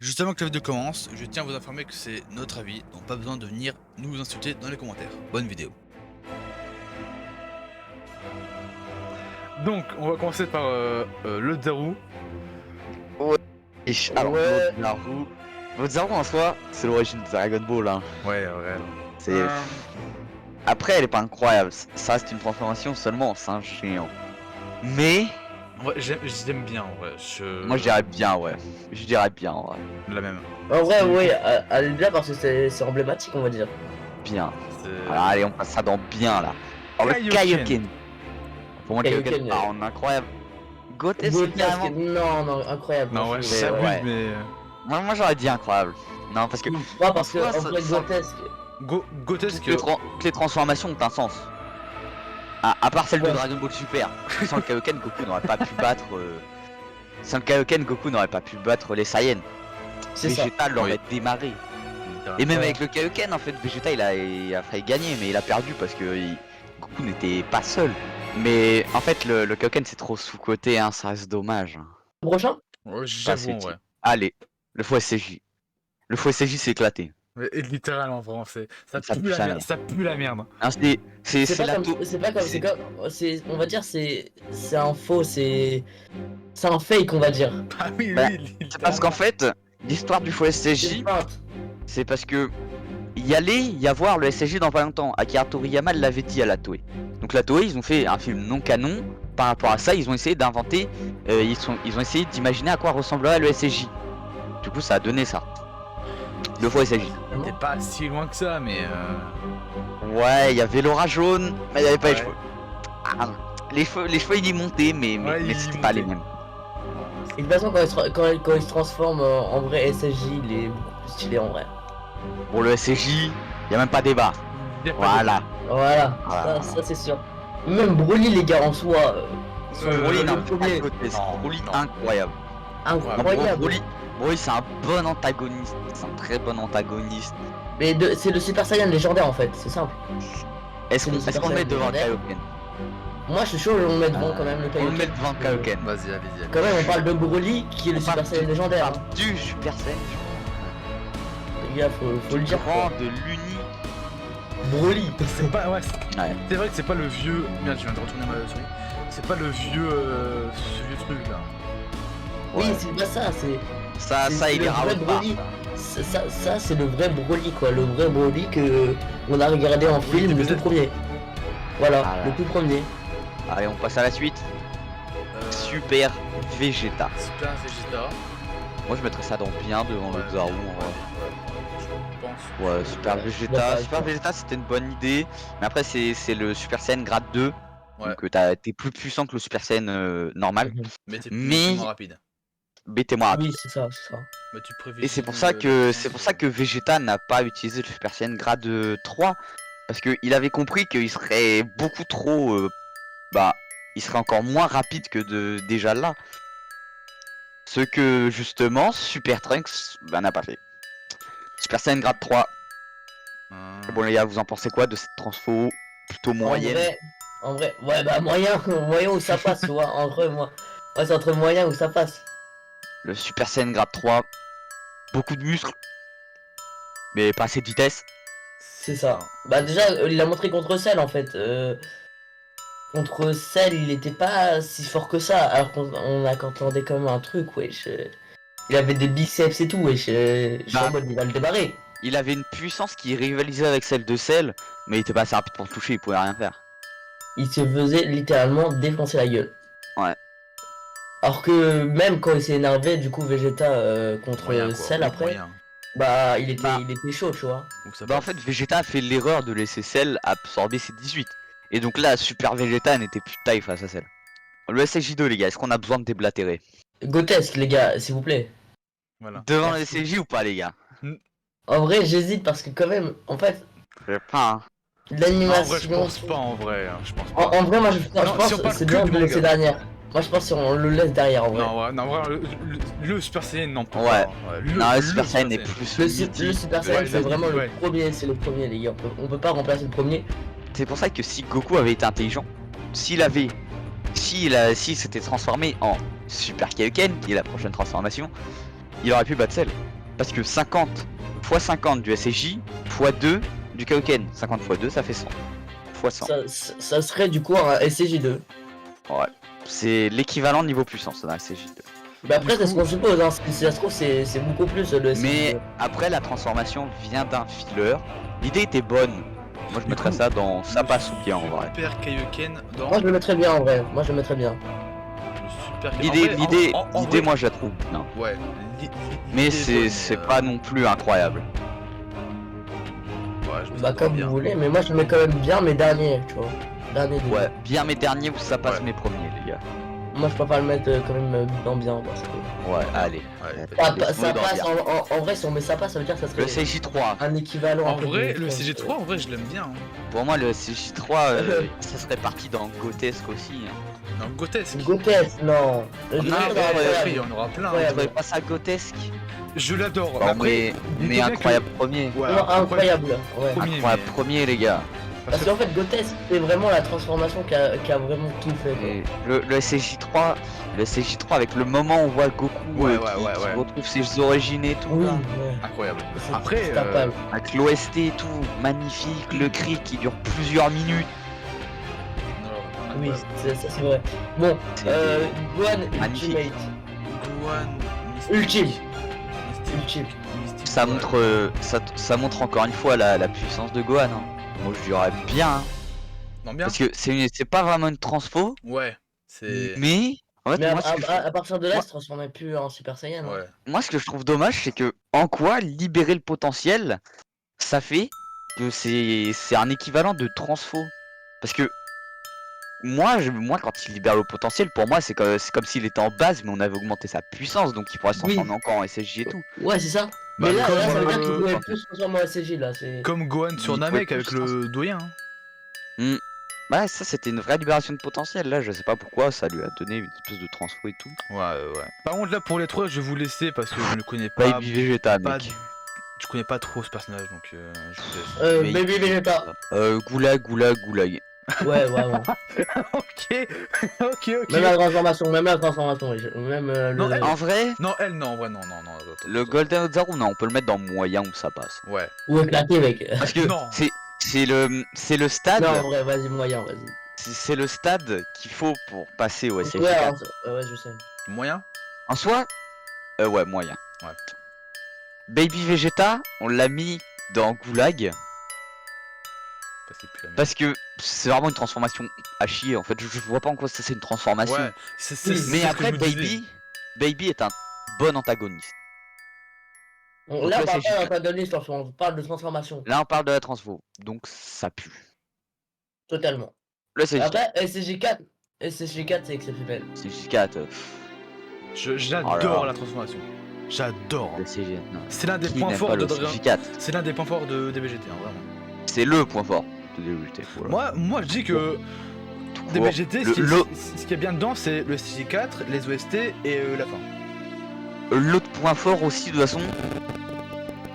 Justement que la vidéo commence, je tiens à vous informer que c'est notre avis, donc pas besoin de venir nous insulter dans les commentaires. Bonne vidéo. Donc, on va commencer par le Zaru. Alors, Ouais. Naruto en soi, c'est l'origine de Dragon Ball. Hein. Ouais, ouais. C'est... Après, elle est pas incroyable. Ça reste une transformation seulement en singe géant. Mais... Ouais, j'aime bien, ouais. Moi, je dirais bien, ouais. Je dirais bien, ouais. La même. En vrai, oui, elle est bien parce que c'est emblématique, on va dire. Bien. C'est... Voilà, allez, on passe ça dans bien, là. Alors, le Kaioken. Pour moi, le Kaioken, Kaioken, on incroyable. Goten, c'est Grotesque, carrément... non, incroyable. Non, ouais, je- j'abuse, ouais. mais... Moi, j'aurais dit incroyable. Non, parce que... Moi, parce que en en soi, vrai, ça- grotesque. Grotesque... toutes les transformations ont un sens. À part celle de Ouais. Dragon Ball Super. Sans le Kaioken, Goku n'aurait pas pu battre... Sans le Kaioken, Goku n'aurait pas pu battre les Saiyans. C'est ça. Vegeta l'aurait Oui. démarré. Et même Ouais. avec le Kaioken, en fait, Vegeta il a failli gagner, mais il a perdu parce que Goku n'était pas seul. Mais en fait, le Kaioken c'est trop sous-coté, hein, ça reste dommage. Prochain? Ouais, Pas j'avoue, assez ouais. Allez, le faux SCJ. Le faux SCJ s'est éclaté. Et littéralement, vraiment, ça Ça pue pue la sa merde, mère. ça pue la merde. Hein, c'est C'est pas la comme, tau- c'est pas comme, c'est- c'est comme, on va dire, c'est un faux, c'est un fake, on va dire. Ah oui, Bah, oui, C'est parce qu'en fait, l'histoire du faux C'est SCJ, une feinte. c'est parce que il y allait y avoir le SCJ dans pas longtemps. Akira Toriyama l'avait dit à la Toei. Donc la Toei, ils ont fait un film non canon. Par rapport à ça, ils ont essayé d'inventer, ils ont essayé d'imaginer à quoi ressemblerait le SCJ. Du coup, ça a donné ça. Le faux SCJ. Il était pas si loin que ça, mais... Ouais, il y avait l'aura jaune, mais il n'y avait pas les Ouais. cheveux. Ah, les cheveux, ils y montaient, mais Ouais, ils y c'était pas les montaient. mêmes. Et de toute façon, quand il se transforme en vrai SSJ, il est beaucoup plus stylé en vrai. Pour le SCJ, il n'y a même pas débat. Y a pas de- Voilà. Voilà, Voilà. ça c'est sûr. Même Broly, les gars, en soi, Broly, le non, premier, Broly, non. incroyable. incroyable. Broly, c'est un bon antagoniste. C'est un très bon antagoniste. Mais c'est le Super Saiyan légendaire en fait, c'est simple. Est-ce C'est le qu'on Super le met Saiyan devant légendaire. Kaioken? Moi je suis chaud, on le met devant quand même le On le Kaioken. met devant Kaioken. Vas-y, allez-y. Quand même, on parle de Broly qui est le On Super parle Saiyan du- légendaire. on parle du Super Saiyan. Les gars, faut le dire. Grand Quoi. de l'uni. Broly. C'est pas... Ouais, Ouais. c'est vrai que c'est pas le vieux... Merde, je viens de retourner ma souris. C'est pas le vieux... ce vieux truc, là. Oui, Ouais. c'est pas ça, c'est. Ça, C'est il le est vrai raoult pas. Broly. Ça c'est le vrai Broly quoi, le vrai Broly que on a regardé en Oui, film, le DBZ. tout premier. Voilà, Ah là. le tout premier. Allez, on passe à la suite. Super Vegeta. Super Vegeta. Moi, je mettrais ça dans bien devant le Zaru. Je pense. Ouais, Super Ouais, Vegeta. d'accord, Super d'accord. Vegeta, c'était une bonne idée. Mais après, c'est le Super Saiyan grade 2. Ouais. Donc, t'es plus puissant que le Super Saiyan normal. Mais t'es Mais- plus moins rapide. Mais t'es moins rapide. Oui, c'est ça, c'est ça. Mais tu privilégies Et c'est pour ça que Vegeta n'a pas utilisé le Super Saiyan grade 3 parce qu'il avait compris qu'il serait beaucoup trop il serait encore moins rapide que déjà là. Ce que justement Super Trunks n'a pas fait. Super Saiyan grade 3. Bon les gars, vous en pensez quoi de cette transfo plutôt moyenne? En vrai, ouais bah moyen, moyen où ça passe, tu vois, entre moi. Ouais, c'est entre moyen où ça passe. Le Super Saiyan grade 3, beaucoup de muscles, mais pas assez de vitesse. C'est ça. Bah déjà, il l'a montré contre Cell en fait. Contre Cell, il était pas si fort que ça, alors qu'on attendait quand même un truc, wesh. Il avait des biceps et tout, wesh. Je suis Bah. en mode, il va le débarrer. Il avait une puissance qui rivalisait avec celle de Cell, mais il était pas assez rapide pour le toucher, il pouvait rien faire. Il se faisait littéralement défoncer la gueule. Ouais. Alors que même quand il s'est énervé, du coup Vegeta contre Moyen, quoi. Cell après, Moyen. bah il Bah. était chaud, tu vois. Ou ça Bah en passe. fait Vegeta a fait l'erreur de laisser Cell absorber ses 18. Et donc là Super Vegeta n'était plus de taille face à Cell. Le SSJ2 les gars, est-ce qu'on a besoin de déblatérer? Grotesque les gars, s'il vous plaît. Voilà. Devant le Merci. SSJ ou pas les gars? En vrai j'hésite parce que quand même, en fait, Je sais pas hein. En vrai, je l'animation... pense pas en vrai. Hein, je pense pas. En vrai moi je Non, pense si on parle c'est que bien du de le laisser manga. derrière. Moi je pense qu'on le laisse derrière en vrai. Non, ouais, non, vraiment, le Super Saiyan, non, pas. Ouais. Le, Non le Super Saiyan est plus Le mythique. Super Saiyan Ouais, c'est vraiment ouais. le premier, c'est le premier les gars. On peut pas remplacer le premier. C'est pour ça que si Goku avait été intelligent, s'il s'était transformé en Super Kaioken, qui est la prochaine transformation, il aurait pu battre Cell. Parce que 50 x 50 du SSJ x 2 du Kaioken. 50 x 2 ça fait 100. X 100. Ça serait du coup un SCJ2. Ouais. C'est l'équivalent niveau puissance d'un SSJ2. Mais après, c'est ce qu'on suppose, hein. Si ça se trouve, c'est beaucoup plus le SCJ2. Mais après la transformation vient d'un filler. L'idée était bonne. Moi je Du mettrais coup, ça dans ça passe ou bien en vrai. Super Kaioken dans Moi, je le mettrais bien en vrai. Moi, je le mettrais bien. le Super L'idée moi je la trouve bien. Ouais. Mais l'idée est c'est bonne, pas non plus incroyable. Ouais, je me Bah, sens comme bien. vous voulez, mais moi, je mets quand même bien mes derniers, tu vois. Derniers deux. Ouais, bien mes derniers où ça passe Ouais. mes premiers les gars. Moi, je peux pas le mettre quand même dans bien parce que. Ouais, allez. Ouais, Ça, Laisse-moi ça dans passe bien. en vrai, si on met ça passe, ça veut dire que ça Le serait CJ3. un équivalent. En un peu vrai, de- le CG3, en vrai, je l'aime bien. Hein. Pour moi le CJ3 ça serait parti dans Grotesque aussi. Hein. Non, Grotesque. Grotesque, non. Le Non, Grotesque, mais incroyable. Après, il y en aura plein. Vous Incroyable. trouvez pas ça grotesque? Je l'adore. Bon, Après, mais dites-vous bien que- incroyable premier. Ouais, Non, incroyable. Ouais. Premier, Incroyable mais- premier les gars. Parce qu'en fait, Grotesque, c'est vraiment la transformation qui a vraiment tout fait. Quoi. Et le SJ3, avec le moment où on voit Goku Ouais, qui ouais. retrouve ses origines et tout, Oui, là. ouais. Incroyable. C'est- Après, c'est tapable. Avec l'OST et tout, magnifique, le cri qui dure plusieurs minutes. Oui, ça c'est vrai. Bon, C'est Gohan magnifique. Ultimate. Gohan. Ultime. Mystique, Ultime. Mystique, Ça ouais. montre, ça montre encore une fois la puissance de Gohan. Hein. Moi je dirais bien, hein, Non, bien. parce que c'est pas vraiment une transfo, Ouais. C'est. mais en fait Mais moi, à partir de là, moi- il se transformait plus en Super Saiyan. hein. Ouais. moi, ce que je trouve dommage, c'est que en quoi libérer le potentiel, ça fait que c'est un équivalent de transfo. Parce que moi quand il libère le potentiel, pour moi c'est comme s'il était en base, mais on avait augmenté sa puissance, donc il pourrait se Oui. transformer encore en SSJ et tout. Ouais, c'est ça. Bah, Mais là, comme, ça veut dire qu'il euh, pouvait plus se transformer en SCJ là. C'est. Comme Gohan sur Il Namek pouvait avec plus le doyen. Hein. Ouais, ça c'était une vraie libération de potentiel. Là, je sais pas pourquoi ça lui a donné une espèce de transfo et tout. Ouais. Par contre, là, pour les trois, je vais vous laisser parce que je ne connais pas. Baby Vegeta, pas mec. Je connais pas trop ce personnage, donc je vous laisse. Mais- Baby Vegeta. Goulag. Ouais. Ok. Même la transformation, oui. Même Non, le. En vrai, Non, elle, non, en vrai, non. Attends, le attends. Golden Ozaru, non, on peut le mettre dans moyen où ça passe. Ouais. Ou éclaté, mec. Parce que Non. c'est le stade, Non, en vrai, vas-y, moyen, vas-y. c'est le stade qu'il faut pour passer au SSJ4. Ouais, ouais, je sais. Moyen. En soi, ouais, moyen. Ouais. Baby Vegeta, on l'a mis dans Goulag C'est plus la même. parce que c'est vraiment une transformation à chier. En fait, je vois pas en quoi ça c'est une transformation. Ouais. C'est Oui, Mais ce que après, je me disais. Baby est un bon antagoniste. Là, Donc on là, parle pas c'est- d'antagoniste, on parle de transformation. Là, on parle de la transfo, donc ça pue. Totalement. Le SSJ4, Après, SCJ4, c'est exceptionnel. SSJ4, J'adore Oh là là. la transformation. J'adore. le SSJ, non. C'est l'un des Qui points n'aime forts pas de le Dragon. SSJ4? C'est l'un des points forts de DBGT, hein, vraiment. C'est le point fort de DBGT. Voilà. Moi, je dis que Tout court. DBGT, Le- le- ce qui est bien dedans, c'est le SJ4, les OST et la fin. L'autre point fort aussi, de toute façon,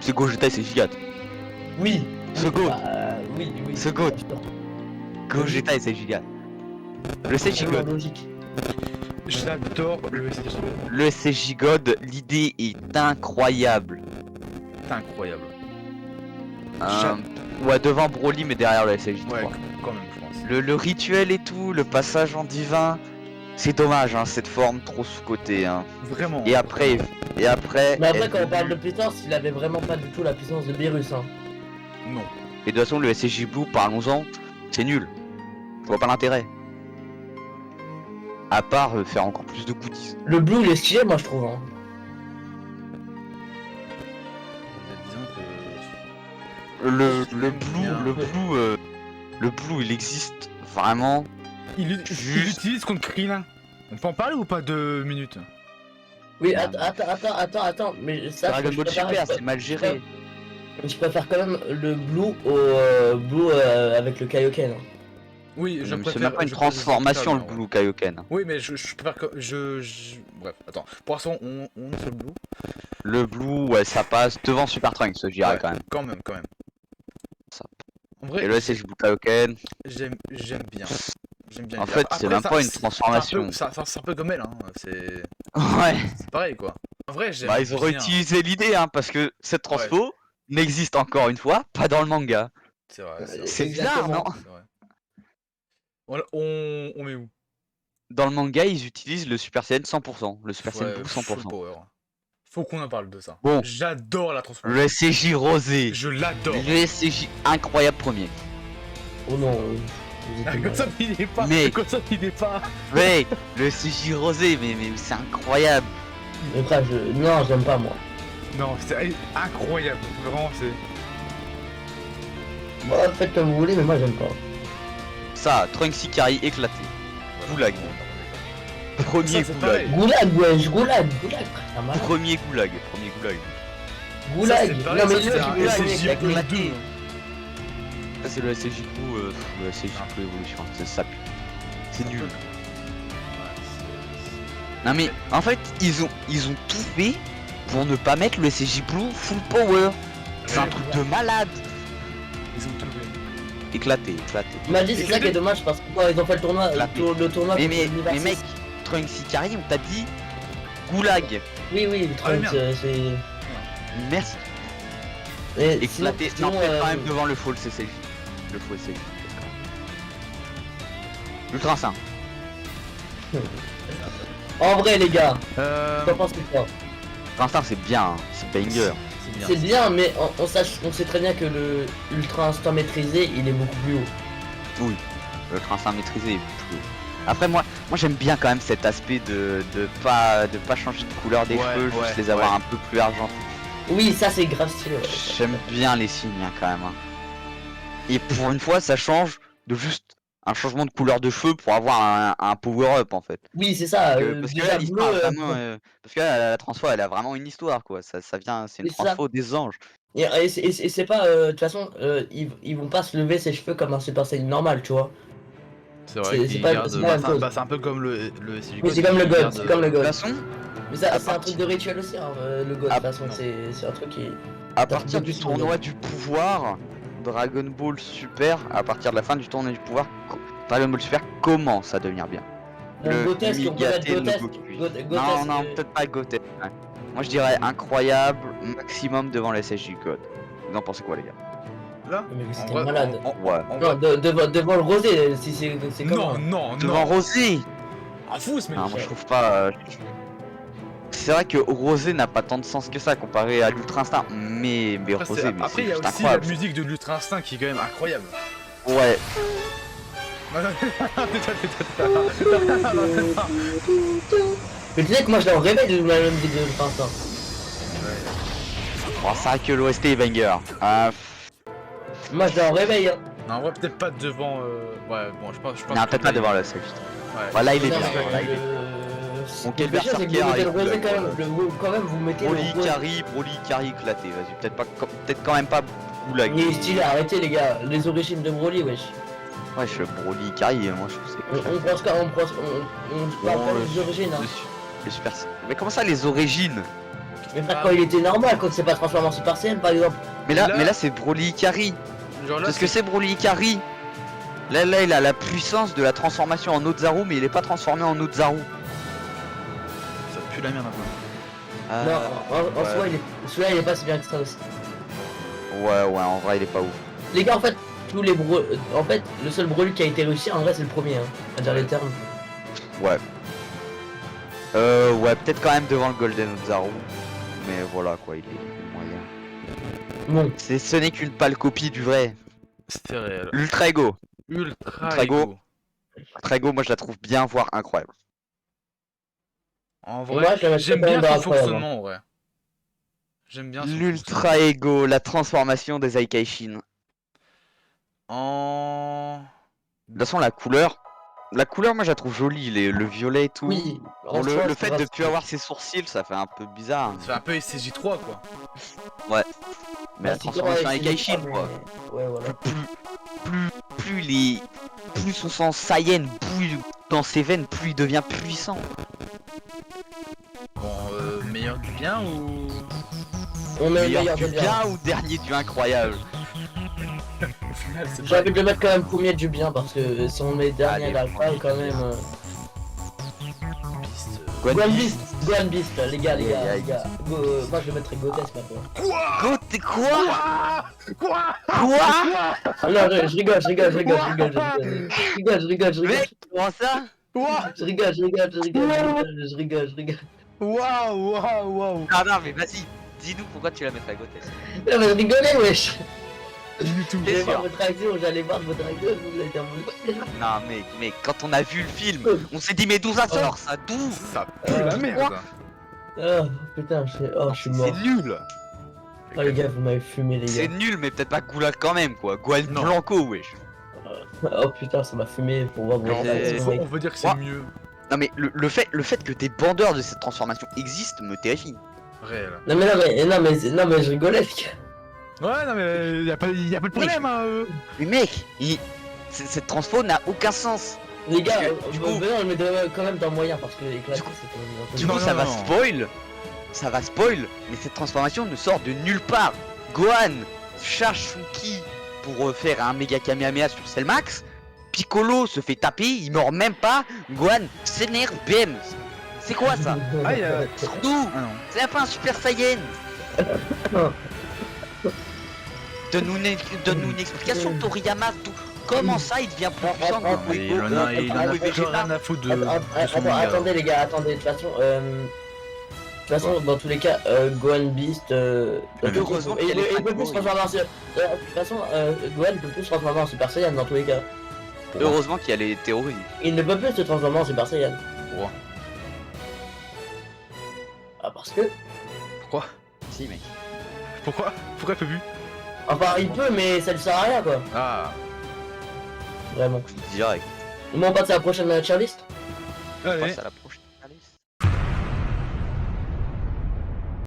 c'est Gogeta et SSJ4. Oui. Second. Oui. Second. bien sûr. Gogeta et SSJ4. Le SSJ Totalement God. logique. J'adore le SJ4. Le SSJ God, l'idée est incroyable. C'est incroyable. Ouais, devant Broly, mais derrière le SSJ3. Ouais, quand même, je pense. Le rituel et tout, le passage en divin, c'est dommage, hein, cette forme trop sous-cotée. Hein. Vraiment. Et après, Mais après, elle- quand on parle de puissance, il avait vraiment pas du tout la puissance de Beerus. Hein. Non. Et de toute façon, le SSJ Blue, parlons-en, c'est nul. Je vois pas l'intérêt. À part faire encore plus de goodies. Le blue, il est stylé, moi, je trouve. Hein. Disons que. Le Bien. blue, il existe vraiment. Il Juste- utilise contre Krillin. On peut en parler ou pas 2 minutes? Oui, Non, attends, mais ça, Dragon je Ball préfère- Super, c'est mal géré. je préfère quand même le blue au avec le Kaioken. Hein. Oui, je C'est préfère. même pas une je préfère transformation, le ça, ouais. Blue Kaioken. Oui, mais je préfère que. Bref, attends. Pour l'instant, on est sur le blue. Le Blue, ouais, ça passe devant Super Trunks, je dirais Ouais, quand même. Quand même. Ça. En vrai, Et le SSJ Blue Kaioken, j'aime bien. J'aime bien. en fait, c'est même pas une transformation. C'est un peu comme elle, hein. C'est Ouais, pareil, quoi. En vrai, j'aime Bah, ils auraient bien. utilisé l'idée, hein, parce que cette transfo n'existe encore une fois pas dans le manga. C'est vrai, c'est vrai. C'est bizarre, non? Exactement. C'est vrai. On met où? Dans le manga, ils utilisent le Super Saiyan 100%, le Super Saiyan Ouais, Blue full 100%. power. Faut qu'on en parle de ça. Bon. J'adore la Le transformation. SCJ rosé. Je l'adore. Le SCJ incroyable premier. Oh non, vous êtes Comme ça, il est pas. Mais- Comme ça, il est pas. Ouais, le SCJ rosé, mais c'est incroyable. Mais frère, non, j'aime pas moi. Non, c'est incroyable. Vraiment, c'est. Bon, faites comme vous voulez, mais moi j'aime pas. Ça, Trunks Ikari éclaté. Goulag. Premier Ça, c'est goulag. pareil. Goulag, wesh, goulag, goulag, frère, t'as mal. Premier goulag. Premier goulag. Goulag, c'est pareil, non mais ça, lui, c'est un goulag, SCJ avec Blue la 2. Ça, c'est le SCJ Blue, le SCJ Blue Evolution. C'est ça pue. C'est nul. Non mais, en fait, ils ont tout fait pour ne pas mettre le SCJ Blue full power. C'est un truc de malade. Ils ont tout fait. Éclaté. Imagine, c'est ça qui est dommage parce que quand ils ont fait le tournoi, La le tournoi Mais, contre mais l'Université- mec, Trunks Ikari, on t'a dit goulag. Oui, oui, le Trunks, merde. c'est. Merci. Mais Éclaté. sinon, Non, peut-être quand même devant le full CCJ. Le full CCJ. Ultra Saint. En vrai, les gars, Euh. t'en penses quoi? Ultra Saint, c'est bien, hein. C'est banger. C'est bien, mais on sait très bien que le Ultra Instinct maîtrisé, il est beaucoup plus haut. Le Ultra maîtrisé est plus haut. Après moi j'aime bien quand même cet aspect de pas changer de couleur des Ouais, cheveux, ouais, juste les avoir ouais. un peu plus argentés. Oui, ça c'est grave stylé. Ouais. J'aime bien les signes hein, quand même. Hein. Et pour une fois ça change de juste un changement de couleur de cheveux pour avoir un power up en fait. Oui, c'est ça. Parce que déjà là l'histoire bleu, vraiment parce que là, la transfo elle a vraiment une histoire quoi. Ça vient c'est une C'est ça. transfo des anges. et c'est pas. De toute façon, ils vont pas se lever ses cheveux comme un Super Saiyan normal, tu vois. C'est vrai C'est qu'il pas- garde. c'est pas la même chose. C'est un peu comme le SCJ Oui, c'est comme le qui God, garde- c'est comme le De toute God. façon, Mais ça, à c'est un partir- truc de rituel aussi, hein, le God. De Ah, toute façon, non. c'est un truc qui. à partir du depuis tournoi son- du pouvoir, Dragon Ball Super, à partir de la fin du tournoi du pouvoir, Dragon Ball Super commence à devenir bien. Bon, grotesque, on peut mettre Migate no grotesque. Goku. Grotesque, Non, peut-être pas grotesque. Ouais. Moi je dirais incroyable, maximum devant la SSJ God. Vous en pensez quoi les gars? Là Mais En c'était vrai, malade. Ouais. en Non, vrai- devant le rosé, si c'est comme. Non, non, Devant non. Rosé. Ah, fous, mais. Ah, moi je trouve pas. C'est vrai que Rosé n'a pas tant de sens que ça comparé à l'Ultra Instinct, mais Après, Rosé, mais après, c'est il y a juste aussi la incroyable. musique de l'Ultra Instinct qui est quand même incroyable. Ouais. Mais tu sais que moi je l'ai en réveil de la même vidéo de Tintin. Bon, c'est vrai que l'OST est banger. Moi je l'ai en réveil, hein. Non, en vrai, peut-être pas devant. Ouais, bon, je pense. Non, peut-être pas devant la SSJ. Ouais. Voilà, il est Non, bien. mais Là, il est le- Bon, quel le pire, c'est que berserker vous mettez le arrive, rosé là, quand même. Quand même, vous mettez Broly le rosé. Carry éclaté, vas-y, peut-être quand même pas Goulag. Il est stylé, arrêtez les gars. Les origines de Broly, wesh. Ouais, je Broly Carry, moi je trouve que c'est On pense pas, on parle pas des origines, hein. le Super. Mais comment ça les origines? Mais frère, quand il était normal, quand il s'est pas transformé en Super Saiyan par exemple. Mais là, Là- c'est Broly Carry. Genre là, Parce que c'est Broly Carry. Là, il a la puissance de la transformation en Ozaru, mais il est pas transformé en Ozaru. ça pue la merde un peu. Non, en ouais. soi, celui-là il est pas si bien que ça aussi. Ouais, en vrai, il est pas ouf. Les gars, en fait, en fait, le seul Broly qui a été réussi, en vrai, c'est le premier, hein, à dire les termes. Ouais, peut-être quand même devant le Golden Ozaru. Mais voilà, quoi, il est moyen. Bon, Ce n'est qu'une pâle copie du vrai. C'était réel. L'Ultra Ego. Ultra Ego. Ego. Ultra Ego, moi je la trouve bien, voire incroyable. En Moi, vrai, je la j'aime mettrais bien quand même son dans incroyable. fonctionnement, ouais. J'aime bien son L'Ultra Ego, la transformation des Aikaishin. En. De toute façon, la couleur, moi je la trouve jolie, le violet et tout. oui, Bon, le fait de plus avoir ses sourcils, ça fait un peu bizarre. Ça fait un peu SCJ3 quoi. Mais la transformation Aikaishin, quoi. Ouais, voilà. Plus son sang Saiyan bouille dans ses veines, plus il devient puissant. Bon, meilleur du bien ou. On met le Meilleur meilleur du de bien. bien ou dernier du incroyable? Au final, c'est J'ai envie de le mettre quand même premier du bien parce que si on met dernier Allez, là, quand même. piste. Gohan Beast, les gars. Moi je mettrais Gotes maintenant. Quoi? T'es quoi? Quoi? Quoi? Non, je rigole. Mec, comment ça? Je rigole. Waouh. Ah non, mais vas-y, dis-nous pourquoi tu la mettrais à côté. Non mais rigolez wesh. Du tout. J'allais sûr. voir votre réaction, vous allez dire Non, mec, quand on a vu le film, on s'est dit, mais d'où ça sort ça? D'où? Ça pue la merde. Oh putain, je suis mort. C'est nul. Oh les gars, vous m'avez fumé les C'est gars. nul, mais peut-être pas Goulag quand même, quoi. Gohan Non. Blanco, wesh. Oh putain, ça m'a fumé pour voir vos Non, réactions, mec. On veut dire que c'est Quoi? mieux. Non, mais le fait que des bandeurs de cette transformation existent me terrifie. Réel. Non mais je rigolais les gars. Ouais, non, mais y a pas de problème, hein. Mais mec, cette transfo n'a aucun sens. Les gars, Parce que, du coup- je le mettrais quand même dans moyen parce que éclater Du coup- c'est quand même un peu... Du Non, coup, non, ça va non. spoil. Ça va spoil, mais cette transformation ne sort de nulle part. Gohan charge Shuki pour faire un méga Kamehameha sur Cellmax. Piccolo se fait taper, il meurt même pas. Gohan s'énerve, BM. C'est quoi ça? Ah, y a. D'où? Ah non. C'est pas un Super Saiyan. Donne-nous une explication, Toriyama. Comment ça, il devient plus puissant que Mais il en a rien à foutre de son manga. Attendez les gars, de toute façon, dans tous les cas, Gohan Beast, heureusement qu'il y a les il peut Franco, plus se transformer en Super de toute façon, Gohan peut plus se transformer en Super Saiyan dans tous les cas. Heureusement qu'il y a les théories. Il ne peut plus se transformer en Super Saiyan. Pourquoi? Ah parce que... Pourquoi? Si, mec. Pourquoi il peut plus? Enfin il peut mais ça lui sert à rien quoi. Ah, Vraiment. Je vous dis direct. Bon on passe à la prochaine tier list. Allez. Passe à la